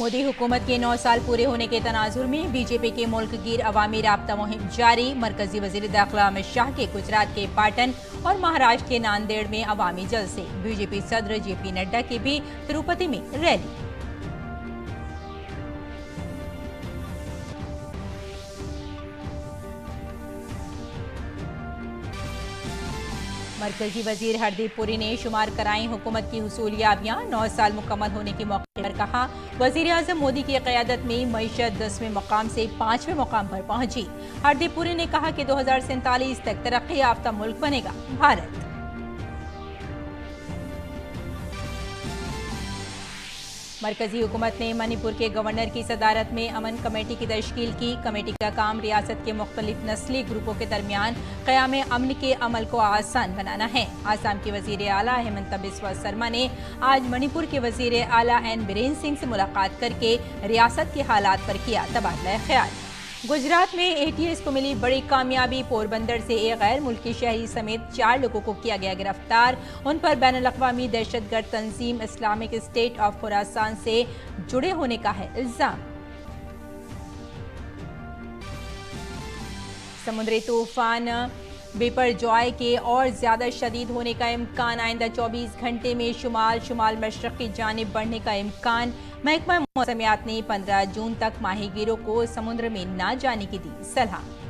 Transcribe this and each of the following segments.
मोदी हुकूमत के 9 साल पूरे होने के तनाजुर में बीजेपी के मुल्क गिर अवामी राब्ता मुहिम जारी। मरकजी वजीर दाखिला अमित शाह के गुजरात के पाटन और महाराष्ट्र के नांदेड़ में अवामी जलसे। बीजेपी सदर जेपी नड्डा की भी तिरुपति में रैली। मरकजी वजीर हरदीप पुरी ने शुमार कराई हुकूमत की हुसूलियाबियां। 9 साल मुकम्मल होने के मौके पर कहा, वजीर आजम मोदी की क़यादत में मईशत 10वें मुकाम से 5वें मुकाम पर पहुंची। हरदीप पुरी ने कहा कि 2047 तक तरक्की याफ्ता मुल्क बनेगा भारत। मरकजी हुकूमत ने मणिपुर के गवर्नर की सदारत में अमन कमेटी की तश्कील की। कमेटी का काम रियासत के मुख्तलिफ नस्ली ग्रुपों के दरमियान क़याम अमन के अमल को आसान बनाना है। आसाम के वजीर आला हेमंत बिस्वा शर्मा ने आज मणिपुर के वजीर आला एन बीरेन सिंह से मुलाकात करके रियासत के हालात पर किया तबादला ख्याल। गुजरात में एटीएस को मिली बड़ी कामयाबी। पोरबंदर से एक गैर मुल्की शहरी समेत 4 लोगों को किया गया गिरफ्तार। उन पर बैनुल-अक़वामी दहशतगर्द तंजीम इस्लामिक स्टेट ऑफ खुरासान से जुड़े होने का है इल्जाम। समुद्री तूफान बिपरजॉय के और ज्यादा शदीद होने का इम्कान। आइंदा 24 घंटे में शुमाल मशरक़ की जानिब बढ़ने का इम्कान। महकमा मौसमियात ने 15 जून तक माहीगीरों को समुद्र में न जाने की दी सलाह।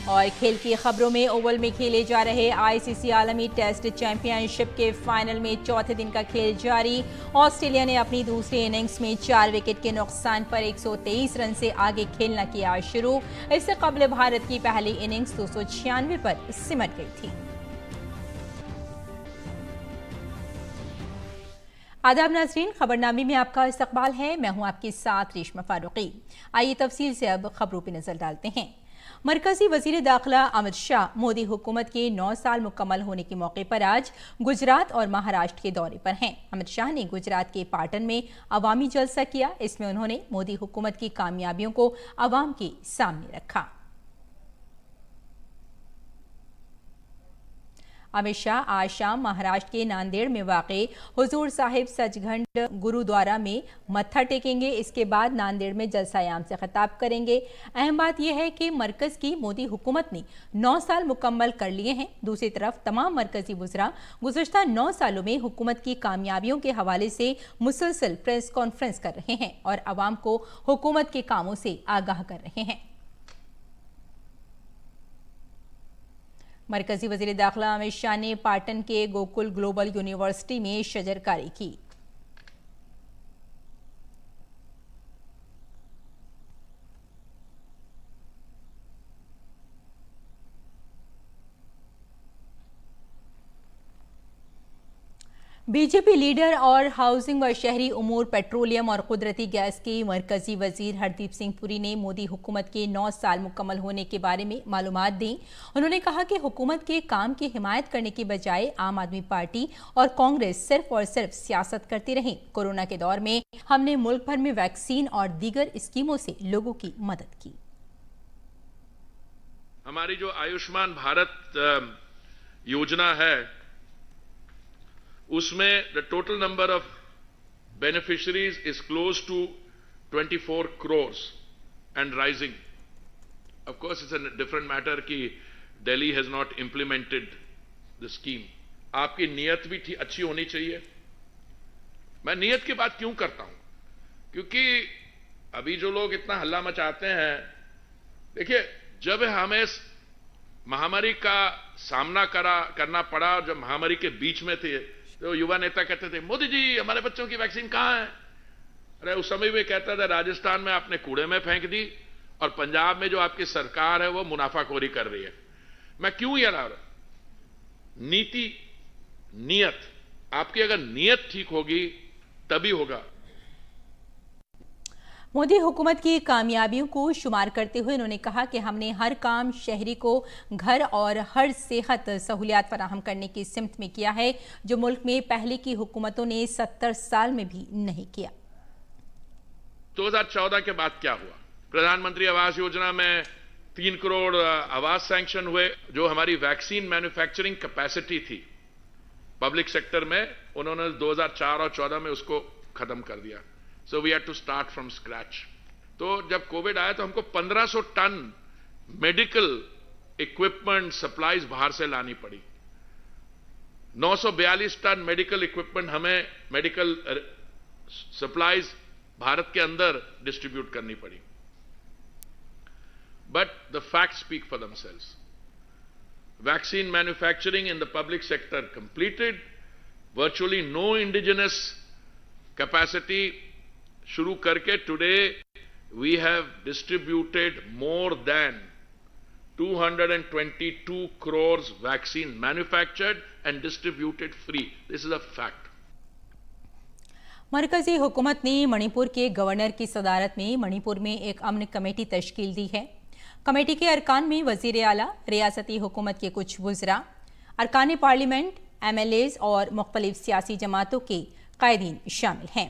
और खेल की खबरों में ओवल में खेले जा रहे आईसीसी आलमी टेस्ट चैंपियनशिप के फाइनल में चौथे दिन का खेल जारी। ऑस्ट्रेलिया ने अपनी दूसरी इनिंग्स में 4 विकेट के नुकसान पर 123 रन से आगे खेलना किया शुरू। इससे कबल भारत की पहली इनिंग्स 296 पर सिमट गई थी। आदाब नाज़रीन, खबरनामे में आपका इस्तकबाल है। मैं हूं आपके साथ रेशमा फारूकी। आइए तफसील से अब खबरों पर नजर डालते हैं। मरकजी वजीर दाखिला अमित शाह मोदी हुकूमत के 9 साल मुकम्मल होने के मौके पर आज गुजरात और महाराष्ट्र के दौरे पर हैं। अमित शाह ने गुजरात के पाटन में अवामी जलसा किया। इसमें उन्होंने मोदी हुकूमत की कामयाबियों को अवाम के सामने रखा। अमित शाह आज शाम महाराष्ट्र के नांदेड़ में वाक़े हुजूर साहिब सचखंड गुरुद्वारा में मत्था टेकेंगे। इसके बाद नांदेड़ में जलसायाम से खिताब करेंगे। अहम बात यह है कि मरकज की मोदी हुकूमत ने 9 साल मुकम्मल कर लिए हैं। दूसरी तरफ तमाम मरकजी वज़रा गुज़श्ता 9 सालों में हुकूमत की कामयाबियों के हवाले से मुसलसल प्रेस कॉन्फ्रेंस कर रहे हैं और आवाम को हुकूमत के कामों से आगाह कर रहे हैं। मरकजी वजीर दाखिला अमित शाह ने पाटन के गोकुल ग्लोबल यूनिवर्सिटी में शजरकारी की। बीजेपी लीडर और हाउसिंग व शहरी उमूर, पेट्रोलियम और कुदरती गैस के मरकजी वजीर हरदीप सिंह पुरी ने मोदी हुकूमत के 9 साल मुकम्मल होने के बारे में मालूमात दी। उन्होंने कहा कि हुकूमत के काम की हिमायत करने की बजाय आम आदमी पार्टी और कांग्रेस सिर्फ और सिर्फ सियासत करती रही। कोरोना के दौर में हमने मुल्क भर में वैक्सीन और दीगर स्कीमों से लोगों की मदद की। हमारी जो आयुष्मान भारत योजना है उसमें the total number of beneficiaries is close to 24 crores and rising. Of course it's a different matter कि Delhi has not implemented the scheme. आपकी नीयत भी अच्छी होनी चाहिए। मैं नीयत की बात क्यों करता हूं? क्योंकि अभी जो लोग इतना हल्ला मचाते हैं, देखिए, जब हमें महामारी का सामना करना पड़ा, जब महामारी के बीच में थे, तो युवा नेता कहते थे, मोदी जी हमारे बच्चों की वैक्सीन कहां है? अरे उस समय भी कहता था, राजस्थान में आपने कूड़े में फेंक दी और पंजाब में जो आपकी सरकार है वो मुनाफाखोरी कर रही है। मैं क्यों ये ला रहा? नीति, नीयत, आपकी अगर नीयत ठीक होगी तभी होगा। मोदी हुकूमत की कामयाबियों को शुमार करते हुए उन्होंने कहा कि हमने हर काम शहरी को घर और हर सेहत सहूलियात फराहम करने की सिमत में किया है, जो मुल्क में पहले की हुकूमतों ने 70 साल में भी नहीं किया। 2014 के बाद क्या हुआ? प्रधानमंत्री आवास योजना में 3 करोड़ आवास सैंक्शन हुए। जो हमारी वैक्सीन मैन्युफैक्चरिंग कैपेसिटी थी पब्लिक सेक्टर में उन्होंने 2004 और 14 में उसको खत्म कर दिया। So we had to start from scratch. तो जब कोविड आया तो हमको 1500 टन मेडिकल इक्विपमेंट सप्लाईज बाहर से लानी पड़ी। 942 टन मेडिकल इक्विपमेंट हमें मेडिकल सप्लाईज भारत के अंदर डिस्ट्रीब्यूट करनी पड़ी। But the facts speak for themselves. Vaccine manufacturing in the public sector completed, virtually no indigenous capacity शुरू करके today we have distributed more than 222 crores vaccine manufactured and distributed free. This is a fact. मरकजी हुकूमत ने मणिपुर के governor की सदारत में मणिपुर में एक अमन कमेटी तश्कील दी है। कमेटी के अरकान में वजीर आला, रियासती हुकूमत के कुछ वज़रा, अरकान पार्लियामेंट, MLAs और मुख्तलिफ सियासी जमातों के कायदीन शामिल हैं।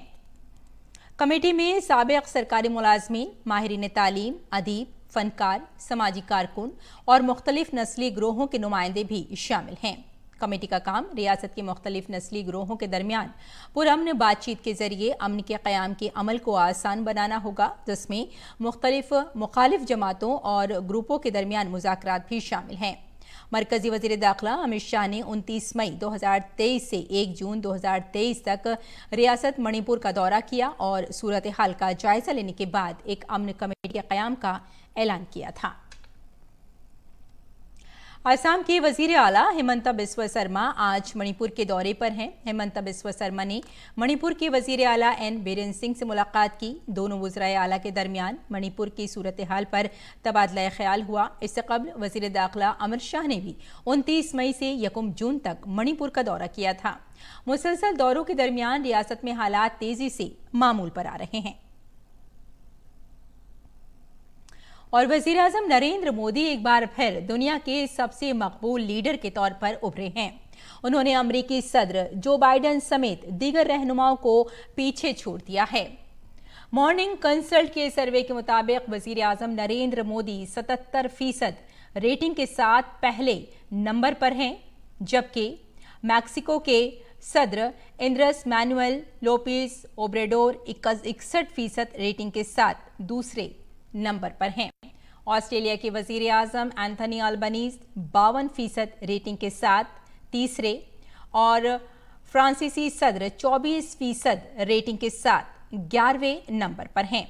कमेटी में साबिक़ सरकारी मुलाजमीन, माहिरीन तालीम, अदीब, फनकार, समाजी कारकुन और मुख्तलिफ नस्ली ग्रोहों के नुमाइंदे भी शामिल हैं। कमेटी का काम रियासत के मुख्तलिफ नस्ली ग्रोहों के दरमियान पुरअमन बातचीत के जरिए अमन के क़याम के अमल को आसान बनाना होगा, जिसमें मुख्तलिफ मुखालिफ जमातों और ग्रुपों के दरमियान मुज़ाकरात भी शामिल हैं। मरकजी वज़ीर दाखिला अमित शाह ने 29 मई 2023 से 1 जून 2023 तक रियासत मणिपुर का दौरा किया और सूरत हाल का जायजा लेने के बाद एक अमन कमेटी के क़याम का ऐलान किया था। असम के वजीर आला हेमंता बिस्वा सरमा आज मणिपुर के दौरे पर हैं। हेमंता बिस्वा सरमा ने मणिपुर के वजीर आला एन बीरेन सिंह से मुलाकात की। दोनों वज़राए आला के दरमियान मणिपुर की सूरत हाल पर तबादला ख्याल हुआ। इससे कबल वजीर दाखिला अमित शाह ने भी 29 मई से 1 जून तक मणिपुर का दौरा किया था। मुसलसल दौरों के दरमियान रियासत में हालात तेजी से मामूल पर आ रहे हैं और वज़ीर आज़म नरेंद्र मोदी एक बार फिर दुनिया के सबसे मकबूल लीडर के तौर पर उभरे हैं। उन्होंने अमेरिकी सदर जो बाइडेन समेत दीगर रहनुमाओं को पीछे छोड़ दिया है। मॉर्निंग कंसल्ट के सर्वे के मुताबिक वज़ीर आज़म नरेंद्र मोदी 77% रेटिंग के साथ पहले नंबर पर हैं, जबकि मैक्सिको के सदर Andres Manuel Lopez Obrador 61% rating के साथ दूसरे नंबर पर हैं। ऑस्ट्रेलिया के वजीर आजम एंथनी अल्बनीज 52% रेटिंग के साथ तीसरे और फ्रांसीसी सदर 24% रेटिंग के साथ 11वें नंबर पर हैं।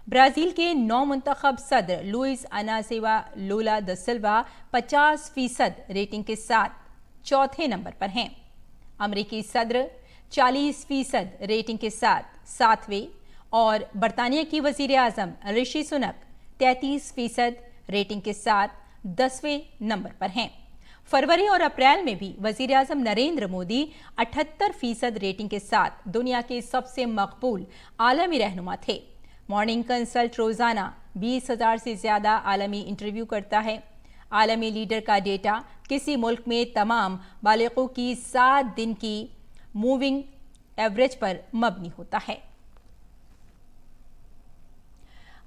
ब्राजील के नौ मुंतखब सदर Louis अनासिवा Lula the Silva 50% rating के साथ चौथे नंबर पर हैं। अमेरिकी सदर 40% रेटिंग के साथ 7वें और बरतानिया की वजीर आजम ऋषि सुनक 33% रेटिंग के साथ 10वें नंबर पर हैं। फरवरी और अप्रैल में भी वजीर आजम नरेंद्र मोदी 78% रेटिंग के साथ दुनिया के सबसे मकबूल आलमी रहनुमा थे। मॉर्निंग कंसल्ट रोजाना 20,000 से ज्यादा आलमी इंटरव्यू करता है। आलमी लीडर का डेटा किसी मुल्क में तमाम बालिगों की 7 दिन की मूविंग एवरेज पर मबनी होता है।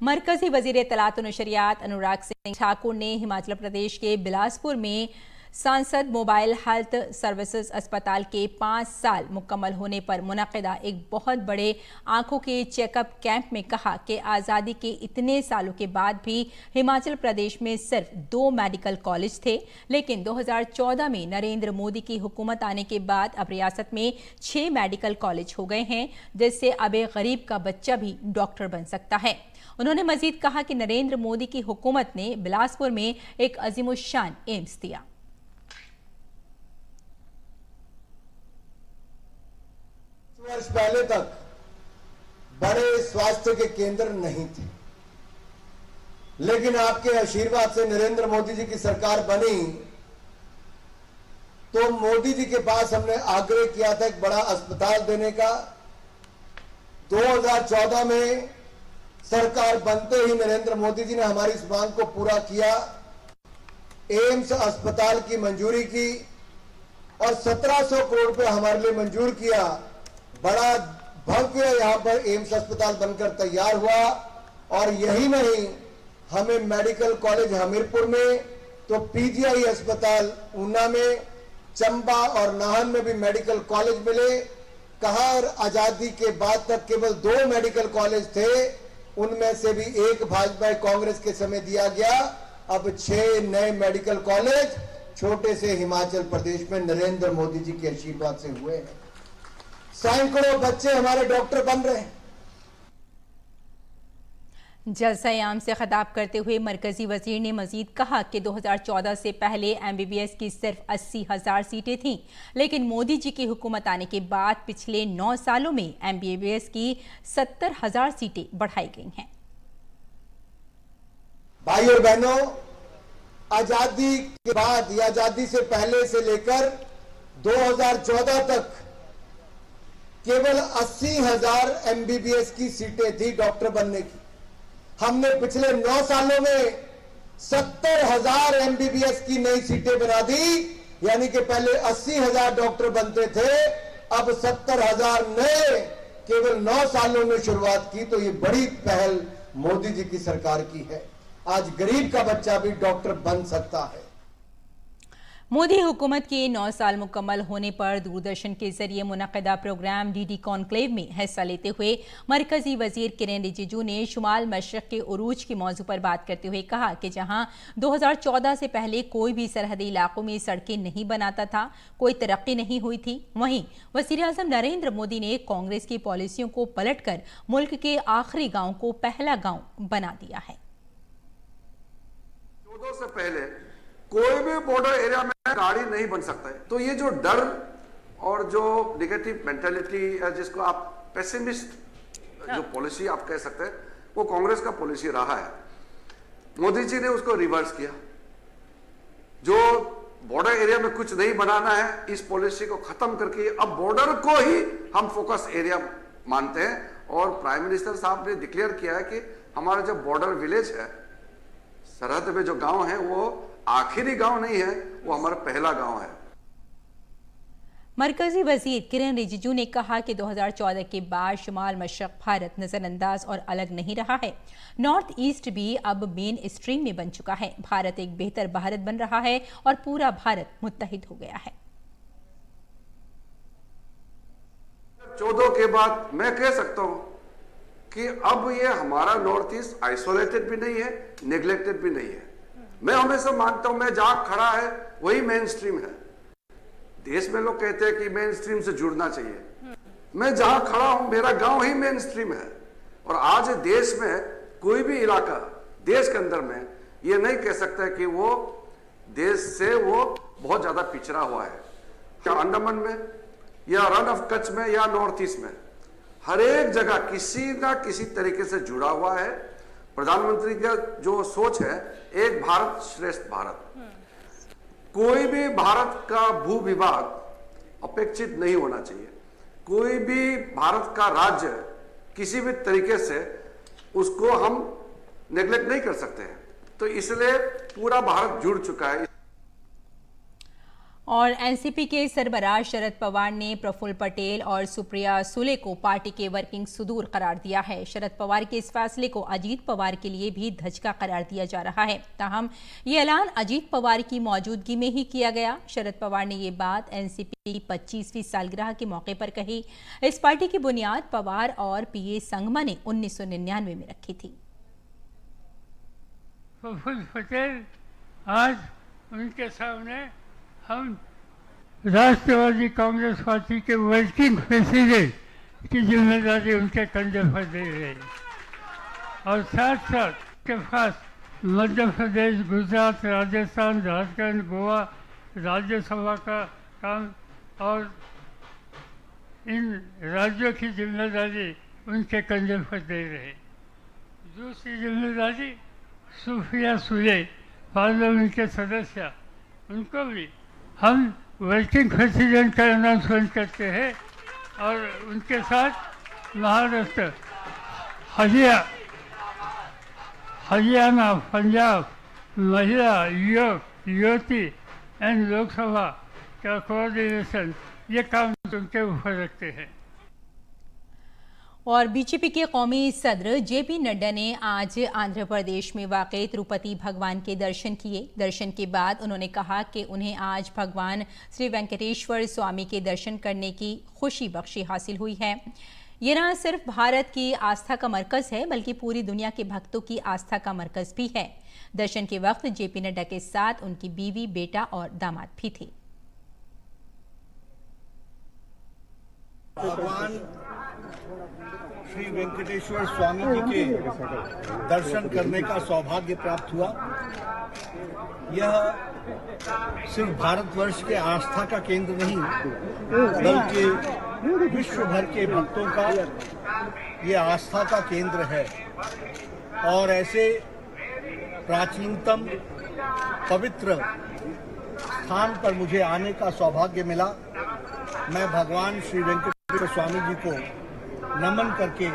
मरकजी वजीर इत्तलात और नशरियात अनुराग सिंह ठाकुर ने हिमाचल प्रदेश के बिलासपुर में सांसद मोबाइल हेल्थ सर्विसेज अस्पताल के 5 साल मुकम्मल होने पर मुनक़िदा एक बहुत बड़े आंखों के चेकअप कैंप में कहा कि आज़ादी के इतने सालों के बाद भी हिमाचल प्रदेश में सिर्फ 2 मेडिकल कॉलेज थे, लेकिन 2014 में नरेंद्र मोदी की हुकूमत आने के बाद अब रियासत में 6 मेडिकल कॉलेज हो गए हैं, जिससे अब एक गरीब का बच्चा भी डॉक्टर बन सकता है। उन्होंने मजीद कहा कि नरेंद्र मोदी की हुकूमत ने बिलासपुर में एक अजीमुशान एम्स दिया। वर्ष पहले तक बड़े स्वास्थ्य के केंद्र नहीं थे, लेकिन आपके आशीर्वाद से नरेंद्र मोदी जी की सरकार बनी तो मोदी जी के पास हमने आग्रह किया था एक बड़ा अस्पताल देने का। 2014 में सरकार बनते ही नरेंद्र मोदी जी ने हमारी इस मांग को पूरा किया। एम्स अस्पताल की मंजूरी की और 1700 करोड़ रुपए हमारे लिए मंजूर किया। बड़ा भव्य यहां पर एम्स अस्पताल बनकर तैयार हुआ और यही नहीं, हमें मेडिकल कॉलेज हमीरपुर में तो पीजीआई अस्पताल ऊना में चंबा और नाहन में भी मेडिकल कॉलेज मिले। कहा आजादी के बाद तक केवल 2 मेडिकल कॉलेज थे, उनमें से भी एक भाजपा कांग्रेस के समय दिया गया। अब 6 नए मेडिकल कॉलेज छोटे से हिमाचल प्रदेश में नरेंद्र मोदी जी के आशीर्वाद से हुए हैं। सैकड़ों बच्चे हमारे डॉक्टर बन रहे हैं। जलसा-ए-आम से खिताब करते हुए मरकजी वजीर ने मजीद कहा कि 2014 से पहले MBBS की सिर्फ 80,000 सीटें थीं, लेकिन मोदी जी की हुकूमत आने के बाद पिछले 9 सालों में MBBS की 70,000 सीटें बढ़ाई गई हैं। भाई और बहनों, आजादी के बाद या आजादी से पहले से लेकर 2014 तक केवल 80,000 MBBS की सीटें थी डॉक्टर बनने की। हमने पिछले 9 सालों में 70,000 MBBS की नई सीटें बना दी, यानी कि पहले 80,000 डॉक्टर बनते थे, अब 70,000 नए केवल 9 सालों में शुरुआत की। तो ये बड़ी पहल मोदी जी की सरकार की है। आज गरीब का बच्चा भी डॉक्टर बन सकता है। मोदी हुकूमत के 9 साल मुकम्मल होने पर दूरदर्शन के जरिए मुनक़दा प्रोग्राम DD कॉन्क्लेव में हिस्सा लेते हुए मरकजी वजीर किरेन रिजिजू ने शुमाल मशरक़ के उरूज के मौजू पर बात करते हुए कहा कि जहां 2014 से पहले कोई भी सरहदी इलाकों में सड़कें नहीं बनाता था, कोई तरक्की नहीं हुई थी, वहीं वज़ीर-ए-आज़म नरेंद्र मोदी ने कांग्रेस की पॉलिसियों को पलटकर मुल्क के आखिरी गाँव को पहला गाँव बना दिया है। 14 से पहले कोई भी बॉर्डर एरिया में गाड़ी नहीं बन सकता है। तो ये जो डर और जो नेगेटिव मेंटालिटी, जिसको आप पेसिमिस्ट जो पॉलिसी आप कह सकते हैं, वो कांग्रेस का पॉलिसी रहा है। मोदी जी ने उसको रिवर्स किया। जो बॉर्डर एरिया में कुछ नहीं बनाना है, इस पॉलिसी को खत्म करके अब बॉर्डर को ही हम फोकस एरिया मानते हैं। और प्राइम मिनिस्टर साहब ने डिक्लेयर किया है कि हमारा जो बॉर्डर विलेज है, सरहद में जो गांव है, वो आखिरी गांव नहीं है, वो हमारा पहला गांव है। मरकजी वजीर किरेन रिजिजू ने कहा कि 2014 के बाद शुमाल मशरक़ भारत नजरअंदाज और अलग नहीं रहा है। नॉर्थ ईस्ट भी अब मेन स्ट्रीम में बन चुका है। भारत एक बेहतर भारत बन रहा है और पूरा भारत मुत्तहिद हो गया है। 14 के बाद मैं कह सकता हूं कि अब ये हमारा नॉर्थ ईस्ट आइसोलेटेड भी नहीं है, नेग्लेक्टेड भी नहीं है। मैं हमेशा मानता हूं, मैं जहां खड़ा है वही मेन स्ट्रीम है। देश में लोग कहते हैं कि मेन स्ट्रीम से जुड़ना चाहिए। मैं जहां खड़ा हूं, मेरा गांव ही मेन स्ट्रीम है। और आज देश में कोई भी इलाका देश के अंदर में ये नहीं कह सकता है कि वो देश से वो बहुत ज्यादा पिछड़ा हुआ है। क्या अंडमान में या रन ऑफ कच्छ में या नॉर्थ ईस्ट में, हर एक जगह किसी ना किसी तरीके से जुड़ा हुआ है। प्रधानमंत्री का जो सोच है, एक भारत श्रेष्ठ भारत, कोई भी भारत का भू विभाग अपेक्षित नहीं होना चाहिए। कोई भी भारत का राज्य किसी भी तरीके से उसको हम नेग्लेक्ट नहीं कर सकते हैं। तो इसलिए पूरा भारत जुड़ चुका है। और एनसीपी के सरबराह शरद पवार ने प्रफुल्ल पटेल और सुप्रिया सुले को पार्टी के वर्किंग सदूर करार दिया है। शरद पवार के इस फैसले को अजीत पवार के लिए भी धचका करार दिया जा रहा है। ताहम ये ऐलान अजीत पवार की मौजूदगी में ही किया गया। शरद पवार ने ये बात एनसीपी की 25वीं सालगिरह के मौके पर कही। इस पार्टी की बुनियाद पवार और पीए संगमा ने 1999 में रखी थी। प्रफुल्ल पटेल आज उनके सामने हम राष्ट्रवादी कांग्रेस पार्टी के वर्किंग प्रेसिडेंट की जिम्मेदारी उनके कंधे पर दे रहे हैं और साथ साथ के पास मध्य प्रदेश, गुजरात, राजस्थान, झारखंड, गोवा राज्यसभा का काम और इन राज्यों की जिम्मेदारी उनके कंधे पर दे रहे हैं। दूसरी जिम्मेदारी सुप्रिया सुले पार्लियामेंट के सदस्य, उनको भी हम वर्किंग प्रेसिडेंट का अनाउंसमेंट करते हैं और उनके साथ महाराष्ट्र, हरियाणा, पंजाब महिला, युवती एंड लोकसभा का कोऑर्डिनेशन, ये काम उनके ऊपर रखते हैं। और बीजेपी के कौमी सदर जेपी नड्डा ने आज आंध्र प्रदेश में वाक़े तिरुपति भगवान के दर्शन किए। दर्शन के बाद उन्होंने कहा कि उन्हें आज भगवान श्री वेंकटेश्वर स्वामी के दर्शन करने की खुशी बख्शी हासिल हुई है। ये न सिर्फ भारत की आस्था का मरकज है बल्कि पूरी दुनिया के भक्तों की आस्था का मरकज भी है। दर्शन के वक्त जेपी नड्डा के साथ उनकी बीवी, बेटा और दामाद भी थे। भगवान श्री वेंकटेश्वर स्वामी जी के दर्शन करने का सौभाग्य प्राप्त हुआ। यह सिर्फ भारतवर्ष के आस्था का केंद्र नहीं बल्कि विश्व भर के भक्तों का ये आस्था का केंद्र है और ऐसे प्राचीनतम पवित्र स्थान पर मुझे आने का सौभाग्य मिला। मैं भगवान श्री वेंकटेश्वर स्वामी जी को नमन करके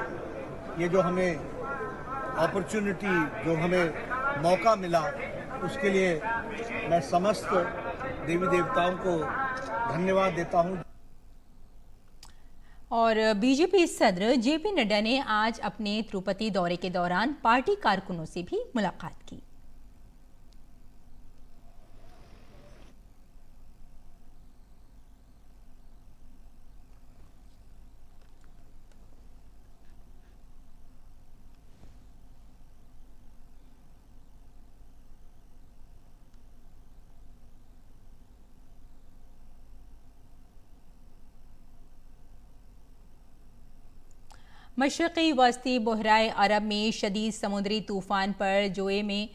ये जो हमें अपॉर्चुनिटी, जो हमें मौका मिला, उसके लिए मैं समस्त देवी देवताओं को धन्यवाद देता हूँ। और बीजेपी सदर जेपी नड्डा ने आज अपने तिरुपति दौरे के दौरान पार्टी कारकुनों से भी मुलाकात की। मशरक़ी वस्ती बहराए अरब में शदीद समुद्री तूफान पर जोए में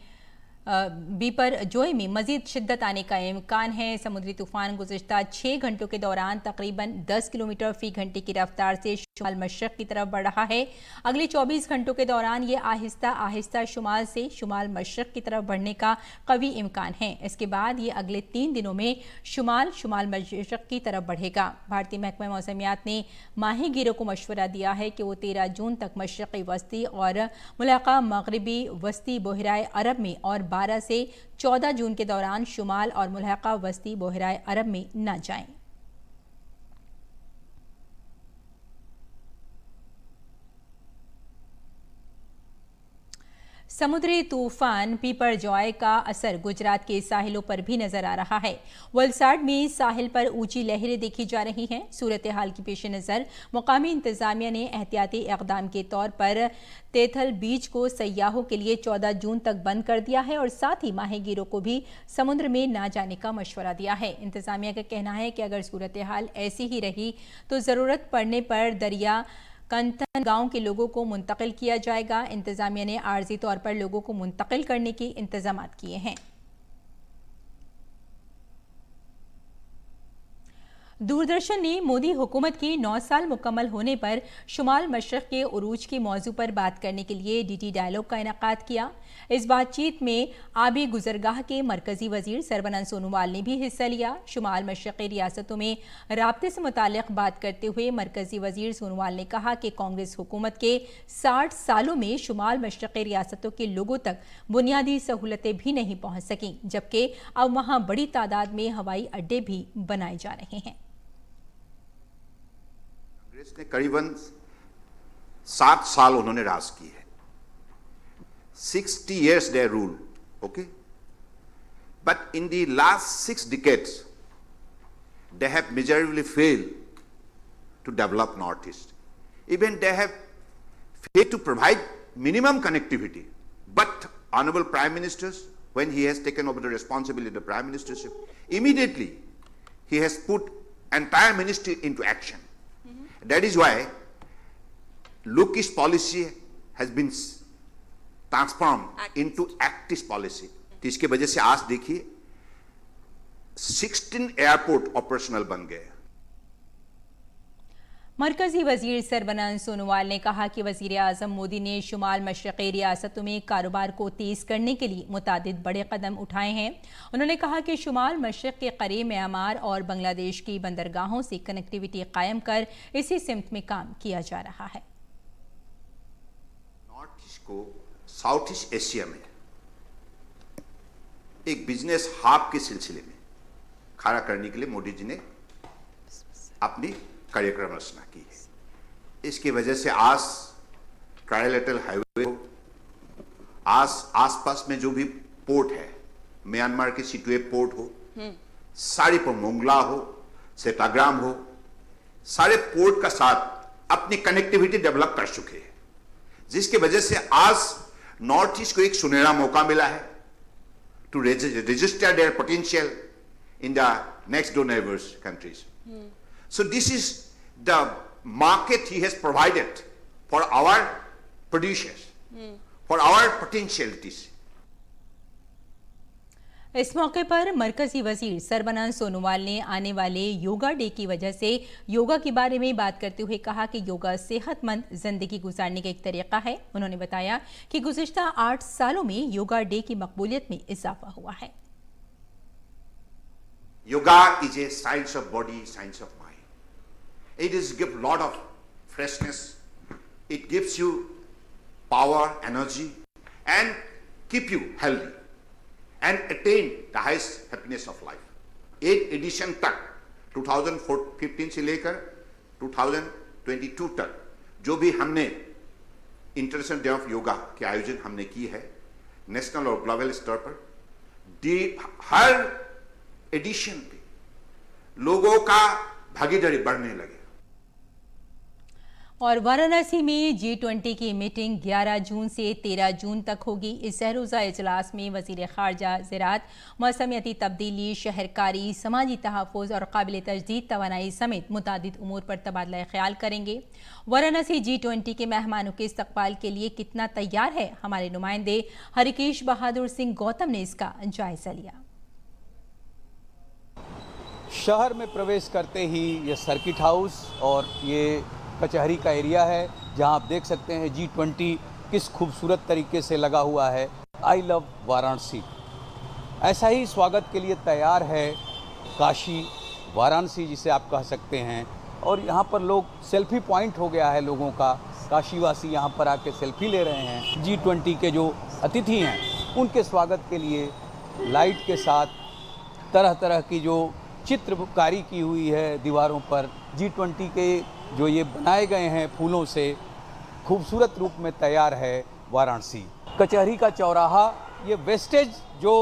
मजीद शिद्दत आने का इम्कान है। समुद्री तूफान गुज़िश्ता 6 घंटों के दौरान तकरीबन 10 किलोमीटर फी घंटे की रफ्तार से शुमाल मशरक़ की तरफ बढ़ रहा है। अगले 24 घंटों के दौरान ये आहिस्ता आहिस्ता शुमाल से शुमाल मशरक़ की तरफ बढ़ने का कवी इम्कान है। इसके बाद ये अगले 3 दिनों में शुमाल मशरक़ की तरफ बढ़ेगा। भारतीय महकमा मौसमियात ने माहीगीरों को मशवरा दिया है कि वो 13 जून तक मशरक़ी वस्ती और मुलाक़ा मगरबी वस्ती बहराए अरब में और 12 से 14 जून के दौरान शुमाल और मुल्हक़ा वस्ती बहराए अरब में न जाएं। समुद्री तूफान पीपरजॉय का असर गुजरात के साहिलों पर भी नजर आ रहा है। वलसाड में साहिल पर ऊंची लहरें देखी जा रही हैं। सूरत हाल की पेश नज़र मुकामी इंतजामिया ने एहतियाती इक़दाम के तौर पर तेथल बीच को सयाहों के लिए 14 जून तक बंद कर दिया है और साथ ही माहीगीरों को भी समुद्र में ना जाने का मशवरा दिया है। इंतजामिया का कहना है कि अगर सूरत हाल ऐसी ही रही तो ज़रूरत पड़ने पर दरिया कंथन गांव के लोगों को मुंतकिल किया जाएगा। इंतजामिया ने आर्जी तौर पर लोगों को मुंतकिल करने के इंतजामात किए हैं। दूरदर्शन ने मोदी हुकूमत के 9 साल मुकम्मल होने पर शुमाल मशरक़ के उरूज के मौजू पर बात करने के लिए डीडी डायलॉग का इनेकाद किया। इस बातचीत में आबी गुजरगाह के मरकजी वजीर सरबानंद सोनोवाल ने भी हिस्सा लिया। शुमाल मशरक़ी रियासतों में राब्ते से मुताल्लिक़ बात करते हुए मरकजी वजीर सोनोवाल ने कहा कि कांग्रेस हुकूमत के 60 सालों में शुमाल मशरक़ी रियासतों के लोगों तक बुनियादी सहूलतें भी नहीं पहुँच सकीं, जबकि अब वहाँ बड़ी तादाद में हवाई अड्डे भी बनाए जा रहे हैं। कांग्रेस ने करीबन 7 साल उन्होंने राज की है। 60 years they rule, okay? But in the last 6 decades, they have miserably failed to develop Northeast. Even they have failed to provide minimum connectivity. But Honorable Prime Minister, when he has taken over the responsibility of the Prime Ministership, immediately he has put entire ministry into action. That is why look East policy has been transformed into Act East policy. तो इसके वजह से आज देखिए 16 airport operational बन गए। मरकजी वजीर सरबानंद सोनोवाल ने कहा कि वजीर आजम मोदी ने शुमाल मशरक़ी रियासतों में कारोबार को तेज़ करने के लिए मुतादिद बड़े कदम उठाए हैं। उन्होंने कहा कि शुमाल मशरक़ के करीब म्यांमार और बांग्लादेश की बंदरगाहों से कनेक्टिविटी कायम कर इसी सिमत में काम किया जा रहा है। नॉर्थ ईस्ट को साउथ ईस्ट एशिया में एक बिजनेस हब के सिलसिले में खड़ा करने के लिए मोदी जी ने अपनी कार्यक्रम रचना की है। इसकी वजह से ट्राइलेटरल हाईवे हो, आसपास में जो भी पोर्ट है, म्यांमार के सिटुए पोर्ट हो, सारीपुर मोंगला हो, सेटाग्राम हो, सारे पोर्ट का साथ अपनी कनेक्टिविटी डेवलप कर चुके हैं, जिसकी वजह से आज नॉर्थ ईस्ट को एक सुनहरा मौका मिला है to register their potential in the next door neighbors countries. So this is the market he has provided for our producers, for our potentialities. इस मौके पर मरकजी वजीर सरबनान सोनोवाल ने आने वाले योगा डे की वजह से योगा के बारे में बात करते हुए कहा कि योगा सेहतमंद जिंदगी गुजारने का एक तरीका है। उन्होंने बताया कि गुज़िश्ता 8 सालों में योगा डे की मकबूलियत में इजाफा हुआ है। Yoga is a science of body, science of mind. It is give lot of freshness. It gives you power, energy, and keep you healthy and attain the highest happiness of life. 8 addition तक 2015 से लेकर 2022 तक जो भी हमने international day of yoga के आयोजन हमने की है नेशनल और ग्लोबल स्तर पर, हर एडिशन पे लोगों का भागीदारी बढ़ने लगे। और वाराणसी में G20 की मीटिंग 11 जून से 13 जून तक होगी। इस सहरोज़ा इजलास में वज़ीर ख़ारजा, ज़राअत, मौसमियाती तब्दीली, शहरकारी, समाजी तहफ़्फ़ुज़ और काबिल तजदीद तवानाई समेत मुतादिद उमूर पर तबादला ख्याल करेंगे। वाराणसी G20 के मेहमानों के इस्तकबाल के लिए कितना तैयार है, हमारे नुमाइंदे हरिकेश बहादुर सिंह गौतम ने इसका जायजा लिया। शहर में प्रवेश करते ही ये सर्किट हाउस और ये कचहरी का एरिया है, जहां आप देख सकते हैं G20 किस खूबसूरत तरीके से लगा हुआ है। आई लव वाराणसी, ऐसा ही स्वागत के लिए तैयार है काशी वाराणसी, जिसे आप कह सकते हैं। और यहाँ पर लोग सेल्फी पॉइंट हो गया है लोगों का, काशीवासी यहाँ पर आके सेल्फी ले रहे हैं। G20 के जो अतिथि हैं उनके स्वागत के लिए लाइट के साथ तरह तरह की जो चित्रकारी की हुई है दीवारों पर, G20 के जो ये बनाए गए हैं फूलों से, खूबसूरत रूप में तैयार है वाराणसी। कचहरी का चौराहा, ये वेस्टेज जो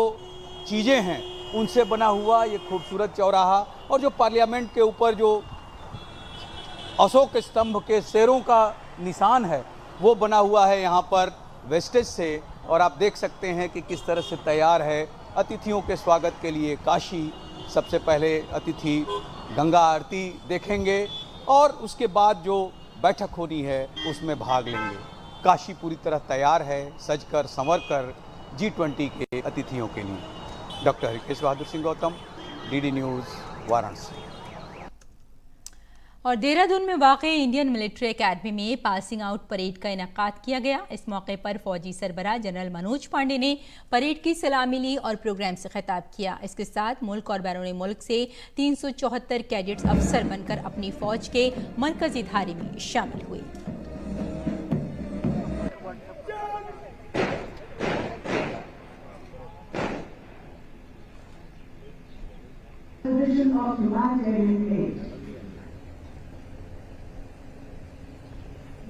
चीज़ें हैं उनसे बना हुआ ये खूबसूरत चौराहा, और जो पार्लियामेंट के ऊपर जो अशोक स्तंभ के शेरों का निशान है वो बना हुआ है यहाँ पर वेस्टेज से। और आप देख सकते हैं कि किस तरह से तैयार है अतिथियों के स्वागत के लिए काशी। सबसे पहले अतिथि गंगा आरती देखेंगे और उसके बाद जो बैठक होनी है उसमें भाग लेंगे। काशी पूरी तरह तैयार है, सजकर संवरकर G20 के अतिथियों के लिए। Doctor Harikesh Bahadur Singh Gautam, DD news, Varanasi. और देहरादून में वाक़ इंडियन मिलिट्री एकेडमी में पासिंग आउट परेड का इनेकाद किया गया। इस मौके पर फौजी सरबराह जनरल मनोज पांडे ने परेड की सलामी ली और प्रोग्राम से खिताब किया। इसके साथ मुल्क और बैरून मुल्क से 374 कैडेट्स अफसर बनकर अपनी फौज के मरकजी धारे में शामिल हुए।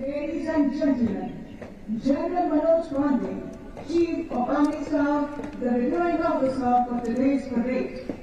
Ladies and gentlemen, General Manoj Pandey, Chief of Army Staff, the reviewing officer for today's parade.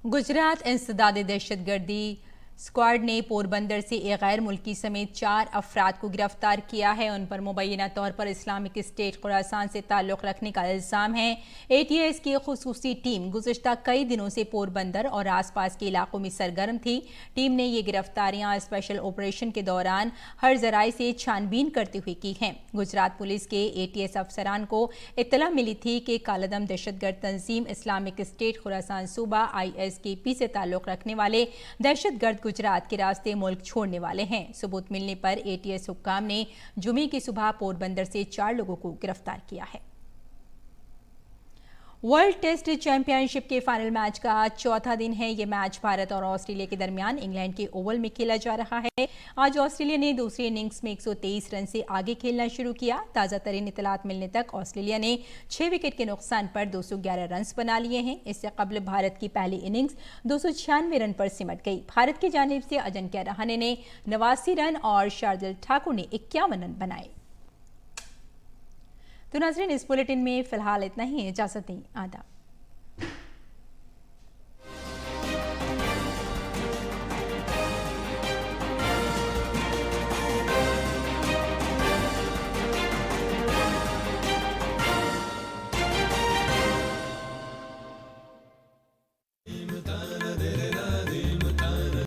Gujarat इंसदाद दहशतगर्दी स्क्वाड ने पोरबंदर से एक गैर मुल्की समेत 4 अफराद को गिरफ्तार किया है। उन पर मुबैना तौर पर इस्लामिक स्टेट खुरासान से ताल्लुक़ रखने का इल्ज़ाम है। ATS की खुसूसी टीम गुज़िश्ता कई दिनों से पोरबंदर और आसपास के इलाकों में सरगर्म थी। टीम ने ये गिरफ्तारियां स्पेशल ऑपरेशन के दौरान हर जराए से छानबीन करते हुए की हैं। गुजरात पुलिस के ATS अफसरान को इत्तला मिली थी कि कालादम दहशतगर्द तंजीम इस्लामिक स्टेट खुरासान सूबा ISKP से ताल्लुक़ रखने वाले दहशतगर्द गुजरात के रास्ते मुल्क छोड़ने वाले हैं। सबूत मिलने पर ATS हुक्काम ने जुमे की सुबह पोरबंदर से 4 लोगों को गिरफ्तार किया है। वर्ल्ड टेस्ट चैंपियनशिप के फाइनल मैच का आज चौथा दिन है। ये मैच भारत और ऑस्ट्रेलिया के दरमियान इंग्लैंड के ओवल में खेला जा रहा है। आज ऑस्ट्रेलिया ने दूसरी इनिंग्स में 123 रन से आगे खेलना शुरू किया। ताज़ा तरीन इत्तलात मिलने तक ऑस्ट्रेलिया ने 6 विकेट के नुकसान पर 211 रन बना लिए हैं। इससे कबल भारत की पहली इनिंग्स 296 रन पर सिमट गई। भारत की जानिब से अजिंक्य रहाणे ने 89 रन और शार्दुल ठाकुर ने 51 रन बनाए। तो नाज़रीन, इस बुलेटिन में फिलहाल इतना ही। इजाज़त दें। आदाब।